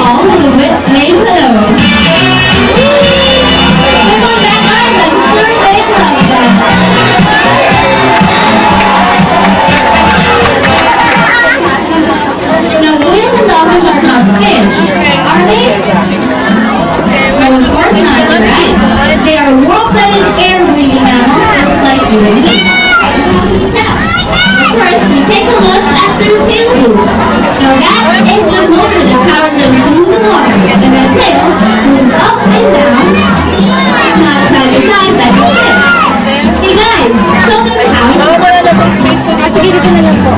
Hall with a wave hello. Come on back, guys. I'm sure they love that. Now, whales and dolphins are not fish, are they? Well, of course not, right? They are warm-blooded, air-breathing mammals, just like you and me. Now, first, we take a look at their tail tubes. Now, that is the motor that powers them through the water, and the tail moves up and down, not side to side like a fish. Hey guys, show them how. Sige, dito na lang po.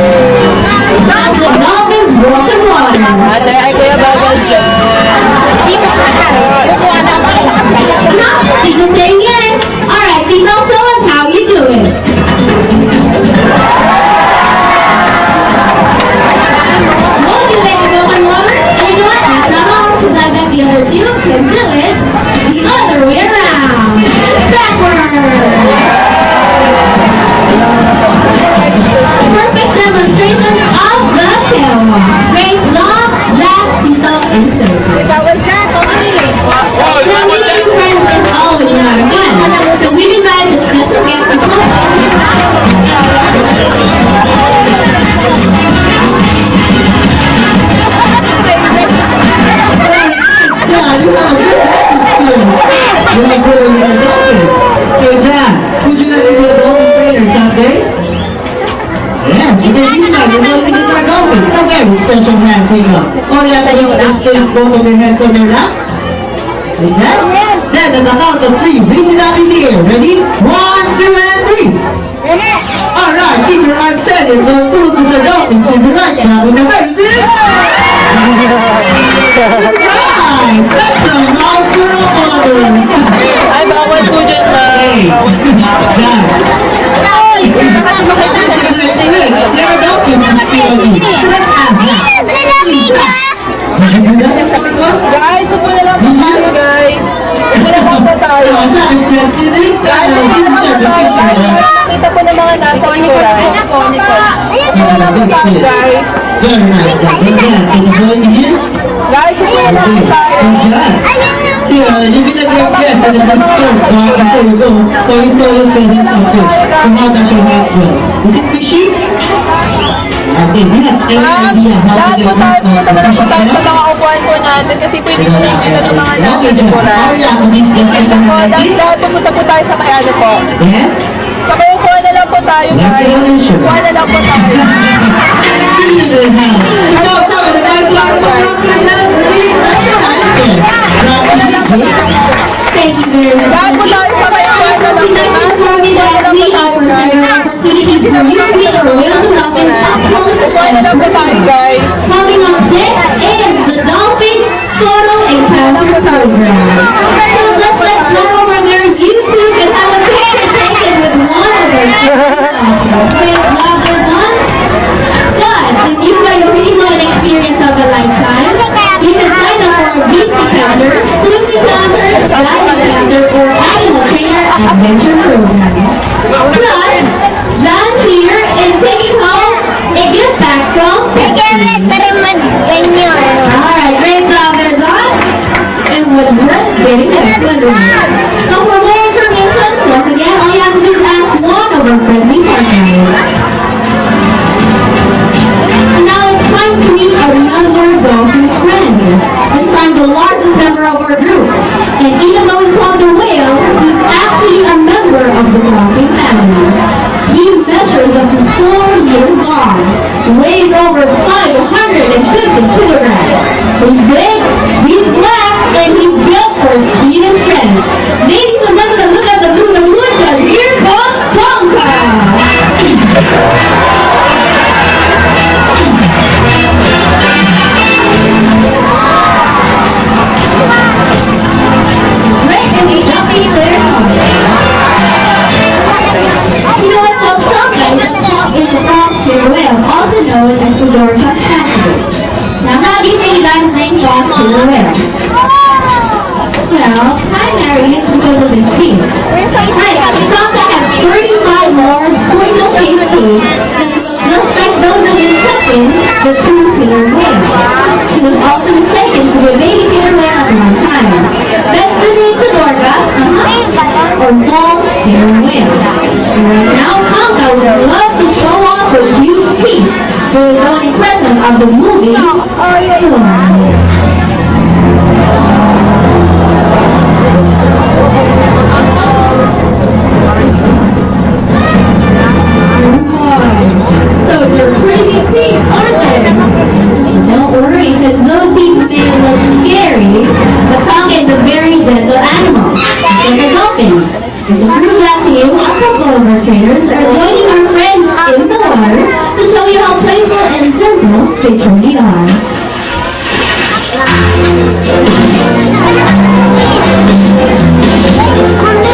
That's the dolphins walk in water. Ate, ay kuya bawal dyan. Tito's saying yes. Alright, Tito, show us how you do it. Won't you make it go in water? And you know what? That's not all, because I bet the other two can do it the other way around. Backward. Perfect demonstration of the tail walk. Great job, Zach, Tito, and Thursday. Bawal dyan, okay. Now, meeting friends is always a lot of fun. So we invite the special guest to come. Yeah, you have a good acting skills. You are good with your dolphins. Hey, Jack, could you let me be a dolphin trainer someday? Yes, okay, this time we're going to get more dolphins. A very special hand thing up. All you have to do is place both of your hands on your lap. Like that. Then at the count of 3, raise it up in the air. Ready? 1, 2, and 3. Alright, keep your arms steady. Don't pull Mr. Dolphins in the right now in the very big. Surprise! That's a mouthful of water. Ay, bawal po dyan, ma. Hey, Dad. There are dolphins in still on you. Let's ask that. Please, Dad. Did you do that for us? Guys, upo na lang po tayo, guys. Upo na lang po tayo. Sa akin, stress kidding? Guys, upo na lang po tayo, guys. Nakita po ng mga nasa likuran. Upo na lang po tayo, guys. Very nice, Dad. Again, take a point here. Guys, upo na lang po tayo. Good job. See, you've been a great guest and a good sport before you go. So we saw your feelings of fish. So how does your hands feel? Is it fishy? Okay, we have any idea how Lahat to po get tayo, the punta na lang po fishes tayo sa out? mga upuan po natin kasi pwede po nakikita ng mga nasa Okay, John. likuran. Oh yeah, to this guest Ito po, like dahil this. lahat pumunta po tayo sa may ano po. Yeah? Sa may upuan na lang po tayo, Left guys. your own shirt. Upuan na lang po tayo. Feel the hand. So, some of the guys like to come to the channel. Really such a nice guest. Thank you very much. Lahat po tayo sa may upuan na lang She'd po. like to inform you that we offer several opportunities for you to meet our whales and dolphins up close and Upuan na lang po tayo, guys. Coming up next is the Dolphin Photo Encounter Program. So just like John over there, you too can have a picture taken with one of our dolphins. Great job there, John. But if you guys really want an experience of a lifetime, you can sign up for a beach encounter, swim encounter, dive encounter, or animal trainer adventure programs. Plus, John here is taking home a gift back from Pepsi. Alright, great job there, John. And what's worth getting a So for more information, once again, all you have to do is ask one of our friendly partners. And now it's time to meet another dolphin friend. This time the largest member of our group. And even though he's called the whale, he's actually a member of the dolphin family. He measures up to 4 meters long, weighs over 550 kilograms. He's big, he's black, and he's built for speed and strength. Ladies and gentlemen, look at the blue because here comes Tonka! Great, and he's jumping there. You know what? So Tonka is a fox killer whale, also known as Sidorca cassidates. Now, how do you think God's name fox killer whale? Well, primary it's because of his teeth. Right, Tonka has 35 large or false killer whale. Right now, Tonka would love to show off his huge teeth for his own impression of the movie Jaws. Those are pretty teeth, aren't they? Don't worry, because those teeth may look scary, but Tonka is a very gentle animal, like a dolphin. And to prove that to you, a couple of our trainers are joining our friends in the water to show you how playful and gentle they truly are. Come